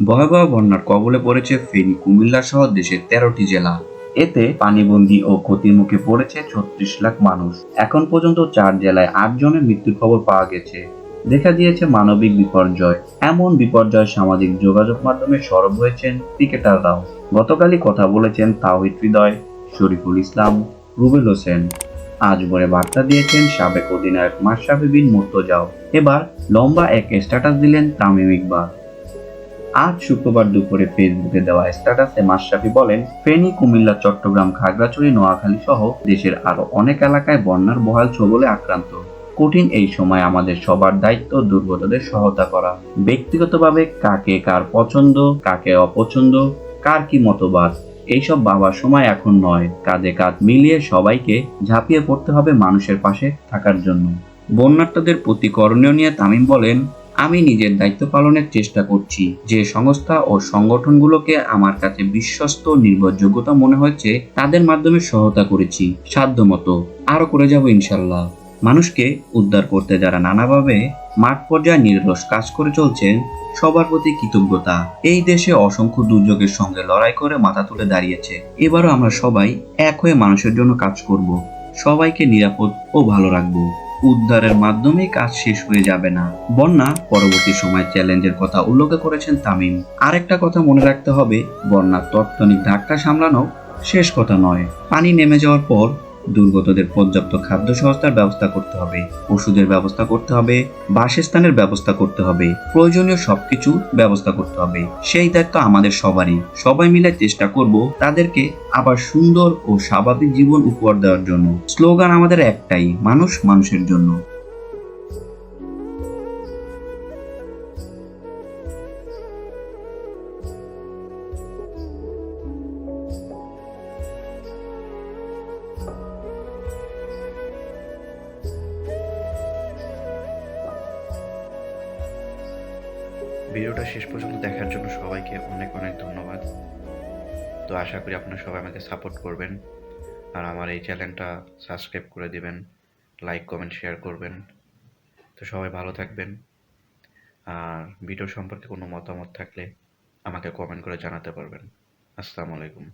ভয়াবহ বন্যার কবলে পড়েছে ফেনী, কুমিল্লা সহ দেশের 13টি জেলা। এতে পানিবন্দী ও ক্ষতির মুখে পড়েছে 36 লাখ মানুষ। এখন পর্যন্ত 4 জেলায় 8 জনের মৃত্যুর খবর পাওয়া গেছে। দেখা দিয়েছে মানবিক বিপর্যয়। এমন বিপর্যয় সামাজিক যোগাযোগ মাধ্যমে সরব হয়েছেন ক্রিকেটাররাও। গতকালই কথা বলেছেন তাওহিদ হৃদয়, শরীফুল ইসলাম, রুবেল হোসেন। আজ ভোরে বার্তা দিয়েছেন সাবেক অধিনায়ক মাশরাফি বিন মুর্তজাও। এবার লম্বা এক স্ট্যাটাস দিলেন তামিম ইকবাল। আজ শুক্রবার দুপুরে ফেসবুকে দেওয়া স্ট্যাটাসে মাশরাফি বলেন, ফেনী, কুমিল্লা, চট্টগ্রাম, খাগড়াছড়ি, নোয়াখালী সহ দেশের আরো অনেক এলাকায় বন্যার বহাল ছোবলে আক্রান্ত। কঠিন এই সময় আমাদের সবার দায়িত্ব দুর্গতদের সহায়তা করা। ব্যক্তিগতভাবে কাকে কার পছন্দ, কাকে অপছন্দ, কার কি মতবাদ, এইসব ভাবার সময় এখন নয়। কাঁধে কাঁধ মিলিয়ে সবাইকে ঝাঁপিয়ে পড়তে হবে মানুষের পাশে থাকার জন্য। বন্যার্তদের প্রতি করণীয় নিয়ে তামিম বলেন, আমি নিজের দায়িত্ব পালনের চেষ্টা করছি। যে সংস্থা ও সংগঠনগুলোকে আমার কাছে বিশ্বস্ত নির্ভরযোগ্যতা মনে হয়েছে তাদের মাধ্যমে সহায়তা করেছি সাধ্যমতো। আরো করে যাব ইনশাল্লাহ। মানুষকে উদ্ধার করতে যারা নানাভাবে মাঠ পর্যায়ে নিরলস কাজ করে চলছেন সবার প্রতি কৃতজ্ঞতা। এই দেশে অসংখ্য দুর্যোগের সঙ্গে লড়াই করে মাথা তুলে দাঁড়িয়েছে। এবারও আমরা সবাই এক হয়ে মানুষের জন্য কাজ করব। সবাইকে নিরাপদ ও ভালো রাখবো। উদ্ধারের মাধ্যমে কাজ শেষ হয়ে যাবে না। বন্যা পরবর্তী সময় চ্যালেঞ্জের কথা উল্লেখ করেছেন তামিম। আরেকটা কথা মনে রাখতে হবে, বন্যার তাৎক্ষণিক ধাক্কা সামলানো শেষ কথা নয়। পানি নেমে যাওয়ার পর দুর্গতদের পর্যাপ্ত খাদ্য সংস্থার ব্যবস্থা করতে হবে, ওষুধের ব্যবস্থা করতে হবে, বাসস্থানের ব্যবস্থা করতে হবে, প্রয়োজনীয় সবকিছু ব্যবস্থা করতে হবে। সেই দায়িত্ব আমাদের সবারই। সবাই মিলে চেষ্টা করব তাদেরকে আবার সুন্দর ও স্বাভাবিক জীবন উপহার দেওয়ার জন্য। স্লোগান আমাদের একটাই, মানুষ মানুষের জন্য। ভিডিওটা শেষ পর্যন্ত দেখার জন্য সবাইকে অনেক অনেক ধন্যবাদ। তো আশা করি আপনারা সবাই আমাকে সাপোর্ট করবেন আর আমার এই চ্যানেলটা সাবস্ক্রাইব করে দিবেন, লাইক কমেন্ট শেয়ার করবেন। তো সবাই ভালো থাকবেন। আর ভিডিও সম্পর্কে কোনো মতামত থাকলে আমাকে কমেন্ট করে জানাতে পারবেন। আসসালামু আলাইকুম।